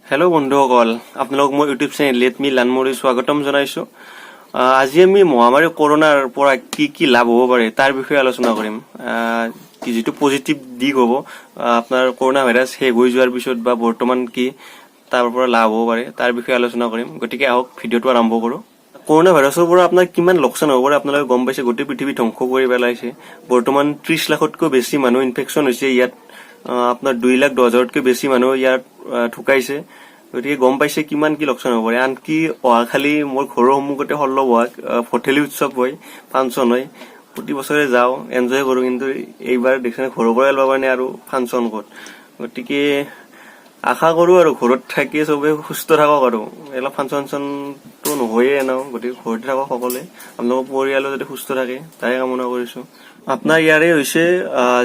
Hello' বন্ধুসকল, আপোনালোক মই ইউটিউব চেনেল লেট মি লানমৰি স্বাগতম জনাইছোঁ। আজি আমি মহামাৰী কৰোণাৰ পৰা কি কি লাভ হ'ব পাৰে তাৰ বিষয়ে আলোচনা কৰিম। যিটো পজিটিভ দিশ হ'ব আপোনাৰ কৰোণা ভাইৰাছ শেষ হৈ যোৱাৰ পিছত বা বৰ্তমান কি তাৰ পৰা লাভ হ'ব পাৰে তাৰ বিষয়ে আলোচনা কৰিম। গতিকে আহক ভিডিঅ'টো আৰম্ভ কৰোঁ। কৰোণা ভাইৰাছৰ পৰা আপোনাৰ কিমান লোকচান হ'ব পাৰে আপোনালোকে গম পাইছে। গোটেই পৃথিৱী ধ্বংস কৰি পেলাইছে। বৰ্তমান 30 লাখতকৈ বেছি মানুহ ইনফেকশ্যন হৈছে ইয়াত। আপোনাৰ 2,10,000তকৈ বেছি মানুহ ইয়াত ঢুকাইছে। গতিকে গম পাইছে কিমান কি লোকচান হ'ব পাৰে। আনকি অহাকালি মোৰ ঘৰৰ সন্মুখতে 16 বহাগ ভঠেলি উৎসৱ হয়, ফাংচন হয়। প্ৰতি বছৰে যাওঁ, এনজয় কৰোঁ, কিন্তু এইবাৰ দেখিছে ঘৰৰ পৰাই ওলাব কাৰণে আৰু ফাংচন ক'ত। গতিকে আশা কৰোঁ আৰু ঘৰত থাকি চবে সুস্থ থাকক আৰু এইবিলাক ফাংচনটো নহয়েই এনেও। গতিকে ঘৰতে থাকক সকলোৱে, আপোনালোকৰ পৰিয়ালো যাতে সুস্থ থাকে তাৰে কামনা কৰিছোঁ। আপোনাৰ ইয়াৰে হৈছে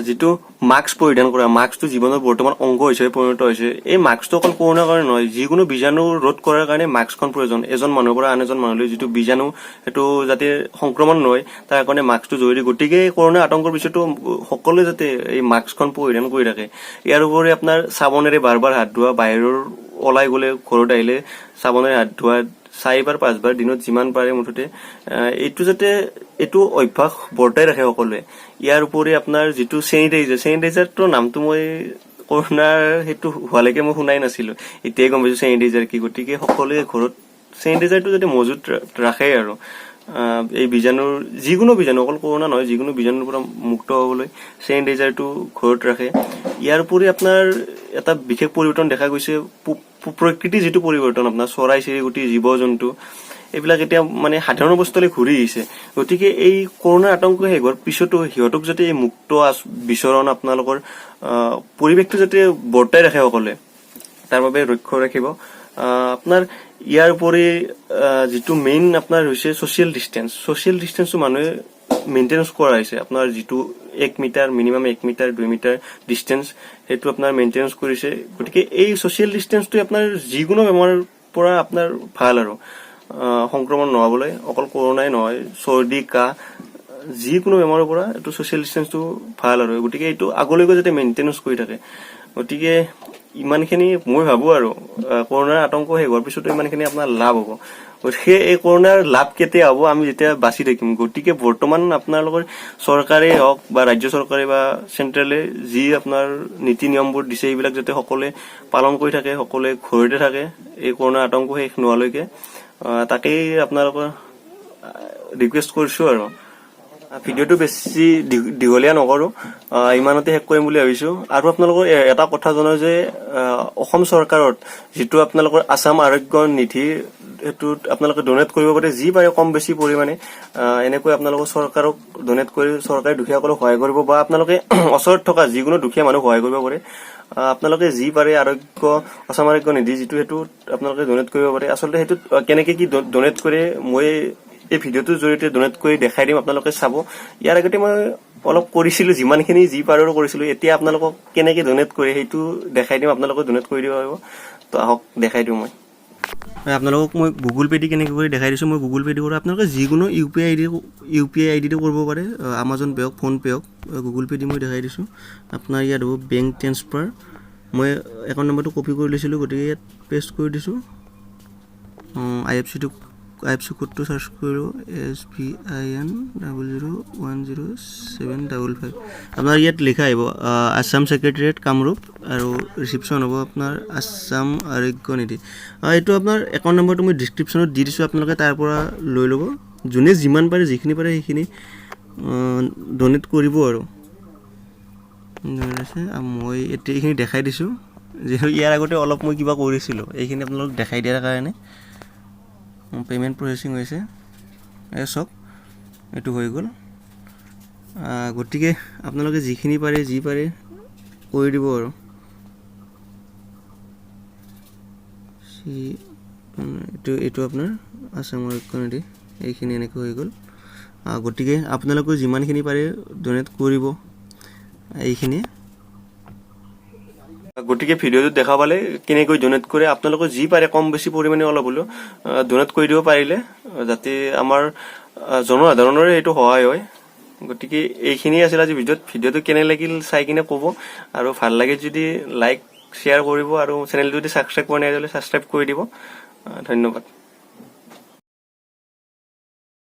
যিটো মাস্ক পৰিধান কৰা, মাস্কটো জীৱনৰ বৰ্তমান অংগ হিচাপে পৰিণত হৈছে। এই মাস্কটো অকল কৰোণাৰ কাৰণে নহয়, যিকোনো বীজাণু ৰোধ কৰাৰ কাৰণে মাস্কখন প্ৰয়োজন। এজন মানুহৰ পৰা আন এজন মানুহলৈ যিটো বীজাণু সেইটো যাতে সংক্ৰমণ নহয় তাৰ কাৰণে মাস্কটো জৰুৰী। গতিকে কৰোণা আতংকৰ পিছতো সকলোৱে যাতে এই মাস্কখন পৰিধান কৰি থাকে। ইয়াৰ উপৰি আপোনাৰ চাবোনেৰে বাৰ বাৰ হাত ধোৱা, বাহিৰৰ ওলাই গ'লে ঘৰত আহিলে চাবোনেৰে হাত ধোৱা 4 বা 5 বাৰ দিনত যিমান পাৰে মুঠতে এইটো যাতে এইটো অভ্যাস বৰ্তাই ৰাখে সকলোৱে। ইয়াৰ উপৰি আপোনাৰ যিটো চেনিটাইজাৰটোৰ নামটো মই কৰোণাৰ সেইটো হোৱালৈকে মই শুনাই নাছিলোঁ, এতিয়াই গম পাইছোঁ চেনিটাইজাৰ কি। গতিকে সকলোৱে ঘৰত চেনিটাইজাৰটো যাতে মজুত ৰাখে আৰু এই বীজাণুৰ যিকোনো বীজাণু, অকল কৰোণা নহয়, যিকোনো বীজাণুৰ পৰা মুক্ত হ'বলৈ চেনিটাইজাৰটো ঘৰত ৰাখে। ইয়াৰ উপৰি আপোনাৰ এটা বিশেষ পৰিৱৰ্তন দেখা গৈছে, প্ৰকৃতিৰ যিটো পৰিৱৰ্তন, আপোনাৰ চৰাই চিৰিকটি, জীৱ জন্তু এইবিলাক এতিয়া মানে সাধাৰণ অৱস্থালৈ ঘূৰি আহিছে। গতিকে এই কৰোণাৰ আতংক শেষ হোৱাৰ পিছতো সিহঁতক যাতে এই মুক্ত বিচৰণ আপোনালোকৰ পৰিৱেশটো যাতে বৰ্তাই ৰাখে সকলোৱে, তাৰ বাবে লক্ষ্য ৰাখিব। আপোনাৰ ইয়াৰ উপৰি যিটো মেইন আপোনাৰ হৈছে ছ'চিয়েল ডিষ্টেন্সটো মানুহে মেইনটেনেন্স কৰা হৈছে। আপোনাৰ যিটো 1 metre, minimum 1 metre 2 metre distance সেইটো আপোনাৰ মেইনটেনেন্স কৰিছে। গতিকে এই ছ'চিয়েল ডিষ্টেন্সটোৱে আপোনাৰ যিকোনো বেমাৰৰ পৰা আপোনাৰ ভাল আৰু সংক্ৰমণ নহ'বলৈ। অকল কৰোণাই নহয়, চৰ্দি কাহ যিকোনো বেমাৰৰ পৰা এইটো ছ'চিয়েল ডিষ্টেন্সটো ভাল আৰু গতিকে এইটো আগলৈকে যাতে মেইনটেনেন্স কৰি থাকে। গতিকে ইমানখিনি মই ভাবোঁ আৰু কৰোণাৰ আতংক শেষ হোৱাৰ পিছতো ইমানখিনি আপোনাৰ লাভ হ'ব। গতিকে এই কৰোণাৰ লাভ কেতিয়া হ'ব, আমি যেতিয়া বাচি থাকিম। গতিকে বৰ্তমান আপোনালোকৰ চৰকাৰেই হওক বা ৰাজ্য চৰকাৰে বা চেণ্ট্ৰেলে যি আপোনাৰ নীতি নিয়মবোৰ দিছে এইবিলাক যাতে সকলোৱে পালন কৰি থাকে, সকলোৱে ঘৰতে থাকে এই কৰোণাৰ আতংক শেষ নোহোৱালৈকে। তাকেই আপোনালোকৰ ৰিকুৱেষ্ট কৰিছোঁ আৰু ভিডিঅ'টো বেছি দীঘলীয়া নকৰোঁ, ইমানতে শেষ কৰিম বুলি ভাবিছোঁ। আৰু আপোনালোকৰ এটা কথা জনাওঁ যে অসম চৰকাৰত যিটো আপোনালোকৰ আছাম আৰোগ্য নিধি সেইটোত আপোনালোকে ডনেট কৰিব পাৰে, যি পাৰে কম বেছি পৰিমাণে। এনেকৈ আপোনালোকৰ চৰকাৰক ডনেট কৰি চৰকাৰী দুখীয়াসকলক সহায় কৰিব, বা আপোনালোকে ওচৰত থকা যিকোনো দুখীয়া মানুহ সহায় কৰিব পাৰে। আপোনালোকে যি পাৰে আছাম আৰোগ্য নিধি যিটো সেইটোত আপোনালোকে ডনেট কৰিব পাৰে। আচলতে সেইটোত কেনেকৈ কি ডনেট কৰে মই এই ভিডিঅ'টোৰ জৰিয়তে ডনেট কৰি দেখাই দিম, আপোনালোকে চাব। ইয়াৰ আগতে মই অলপ কৰিছিলোঁ, যিমানখিনি যি পাৰোঁ কৰিছিলোঁ। এতিয়া আপোনালোকক কেনেকৈ ডনেট কৰে সেইটো দেখাই দিম, আপোনালোকে ডনেট কৰি দিব পাৰিব। তো আহক দেখাই দিওঁ মই আপোনালোকক গুগল পে' দি কেনেকৈ কৰি দেখাই দিছোঁ। মই গুগল পে' দি কৰোঁ, আপোনালোকে যিকোনো ইউ পি আই ডি কৰিব পাৰে, আমাজন পে' হওক, ফোন পে' হওক। গুগল পে' দি মই দেখাই দিছোঁ। আপোনাৰ ইয়াত হ'ব বেংক ট্ৰেন্সফাৰ। মই একাউণ্ট নম্বৰটো কপি কৰি লৈছিলোঁ, গতিকে ইয়াত পেষ্ট কৰি দিছোঁ। IFC কোডটো চাৰ্চ কৰোঁ, SBIN 00107555। আপোনাৰ ইয়াত লিখা আহিব আছাম ছেক্ৰেটেৰিয়েট কামৰূপ, আৰু ৰিচিপশ্যন হ'ব আপোনাৰ আছাম আৰোগ্য নিধি। এইটো আপোনাৰ একাউণ্ট নম্বৰটো মই ডিছক্ৰিপশ্যনত দি দিছোঁ, আপোনালোকে তাৰ পৰা লৈ ল'ব। যোনে যিমান পাৰে যিখিনি পাৰে সেইখিনি ডনেট কৰিব আৰু মই এতিয়া এইখিনি দেখাই দিছোঁ, যিহেতু ইয়াৰ আগতে অলপ মই কিবা কৰিছিলোঁ। এইখিনি আপোনালোকক দেখাই দিয়াৰ কাৰণে পে'মেণ্ট প্ৰচেচিং হৈছে, চাওক এইটো হৈ গ'ল। গতিকে আপোনালোকে যিখিনি পাৰে যি পাৰে কৰি দিব আৰু এইটো আপোনাৰ আছাম আৰোগ্য নিধি, এইখিনি এনেকৈ হৈ গ'ল। গতিকে আপোনালোকে যিমানখিনি পাৰে ডনেট কৰিব এইখিনি। গতিকে ভিডিঅ'টোত দেখা পালে কেনেকৈ ডনেট কৰে, আপোনালোকে যি পাৰে কম বেছি পৰিমাণে অলপ হ'লেও ডনেট কৰি দিব পাৰিলে, যাতে আমাৰ জনসাধাৰণৰে এইটো সহায় হয়। গতিকে এইখিনি আছিল আজি ভিডিঅ'টো কেনে লাগিল চাই কিনে ক'ব, আৰু ভাল লাগে যদি লাইক শ্বেয়াৰ কৰিব আৰু চেনেলটো যদি ছাবস্ক্ৰাইব কৰা নাই তেতিয়াহ'লে ছাবস্ক্ৰাইব কৰি দিব। ধন্যবাদ।